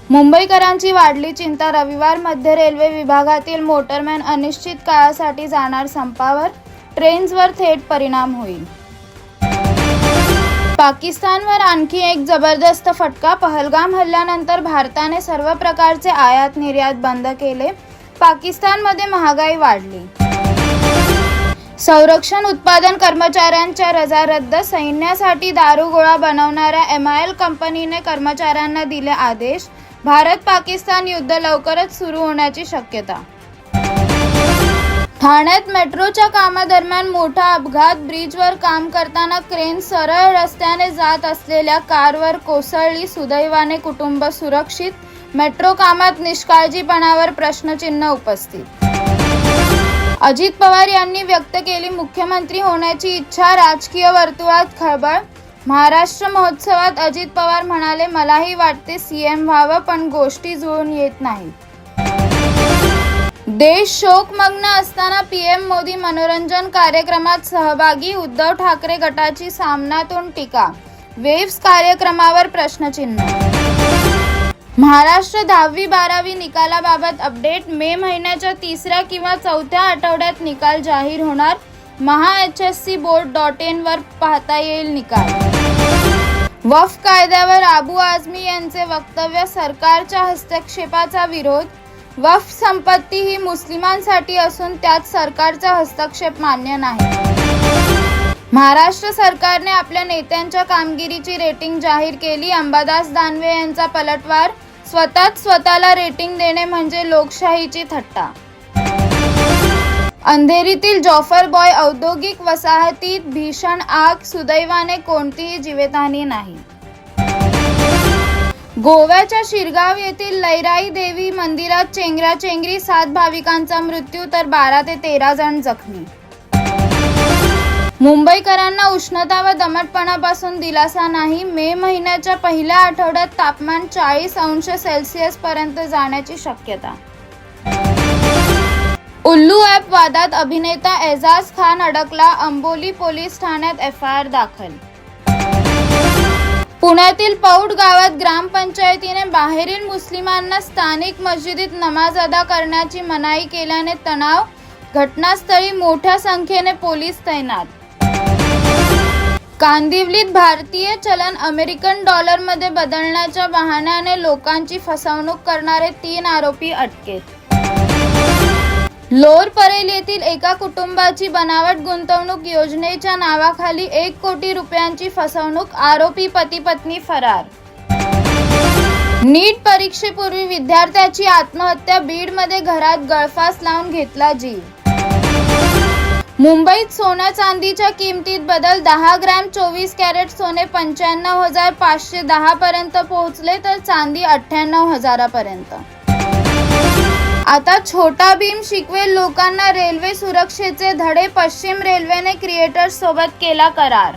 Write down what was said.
मुंबईकरांची वाढली चिंता, रविवार मध्य रेल्वे विभागातील मोटरमॅन अनिश्चित काळासाठी जाणार संपावर, ट्रेन्सवर थेट परिणाम होईल. पाकिस्तानवर आणखी एक जबरदस्त फटका, पहलगाम हल्ल्यानंतर भारताने सर्व प्रकारचे आयात निर्यात बंद केले. पाकिस्तानमध्ये महागाई वाढली. संरक्षण उत्पादन कर्मचाऱ्यांच्या रजा रद्द, सैन्यासाठी दारुगोळा बनवणाऱ्या MIL कंपनीने कर्मचाऱ्यांना दिले आदेश. भारत पाकिस्तान युद्ध लवकरच सुरू होण्याची शक्यता. ठाण्यात मेट्रोच्या कामादरम्यान मोठा अपघात, ब्रिजवर काम करताना क्रेन सरळ रस्त्याने जात असलेल्या कारवर कोसळली. सुदैवाने कुटुंब सुरक्षित. मेट्रो कामात निष्काळजीपणावर प्रश्नचिन्ह उपस्थित. अजित पवार यांनी व्यक्त केली मुख्यमंत्री होण्याची इच्छा, राजकीय वर्तुळात खळबळ. महाराष्ट्र महोत्सवात अजित पवार म्हणाले, मलाही वाटते CM व्हावं, पण गोष्टी जुळून येत नाहीत. देश शोकमग्न असताना PM मोदी मनोरंजन कार्यक्रमात सहभागी. उद्धव ठाकरे गटाची सामनातून टीका. वेव्स कार्यक्रमावर प्रश्नचिन्ह. महाराष्ट्र 10वी-12वी निकालाबाबत अपडेट, मे महिन्याच्या 3ऱ्या किंवा 4थ्या आठवड्यात निकाल जाहीर होणार. mahhscboard.in वर पाहता येईल निकाल. वक्फ कायद्यावर अबू आझमी यांचे वक्तव्य, सरकारच्या हस्तक्षेपाचा विरोध. वक्फ संपत्ती ही मुस्लिमांसाठी असून त्यात सरकारचा हस्तक्षेप मान्य नाही. महाराष्ट्र सरकारने आपल्या नेत्यांच्या कामगिरीची रेटिंग जाहीर केली. अंबादास दानवे यांचा पलटवार, स्वतःच स्वतःला रेटिंग देणे म्हणजे लोकशाहीची थट्टा. अंधेरीतील जॉफर बॉय औद्योगिक वसाहतीत भीषण आग, सुदैवाने कोणतीही जीवितहानी नाही. गोव्याच्या शिरगाव येथील लैराई देवी मंदिरात चेंगराचेंगरी, 7 भाविकांचा मृत्यू तर 12 ते 13 जण जखमी. मुंबईकरांना उष्णता व दमटपणापासून दिलासा नाही. मे महिन्याच्या पहिल्या आठवड्यात तापमान 40 अंश सेल्सिअस पर्यंत जाण्याची शक्यता. उल्लू ॲप वादात अभिनेता एजाज खान अडकला, अंबोली पोलीस ठाण्यात FIR दाखल. पुण्यातील पौड गावात ग्रामपंचायतीने बाहेरील मुस्लिमांना स्थानिक मस्जिदीत नमाज अदा करण्याची मनाई केल्याने तणाव, घटनास्थळी मोठ्या संख्येने पोलीस तैनात. कांदिवलीत भारतीय चलन अमेरिकन डॉलरमध्ये बदलण्याच्या बहाण्याने लोकांची फसवणूक करणारे 3 आरोपी अटकेत. लोअर परेल येथील एका कुटुंबाची बनावट गुंतवणूक योजनेच्या नावाखाली 1 कोटी रुपयांची फसवणूक, आरोपी पती पत्नी फरार. नीट परीक्षेपूर्वी विद्यार्थ्याची आत्महत्या, बीडमध्ये घरात गळफास लावून घेतला जीव. मुंबईत सोन्या चांदीच्या किमतीत बदल, 10 ग्रॅम 24 कॅरेट सोने 95,510 पर्यंत पोहोचले तर चांदी 98,000 पर्यंत. आता छोटा भीम शिकवेल लोकांना रेल्वे सुरक्षेचे धडे, पश्चिम रेल्वेने क्रिएटर्स सोबत केला करार.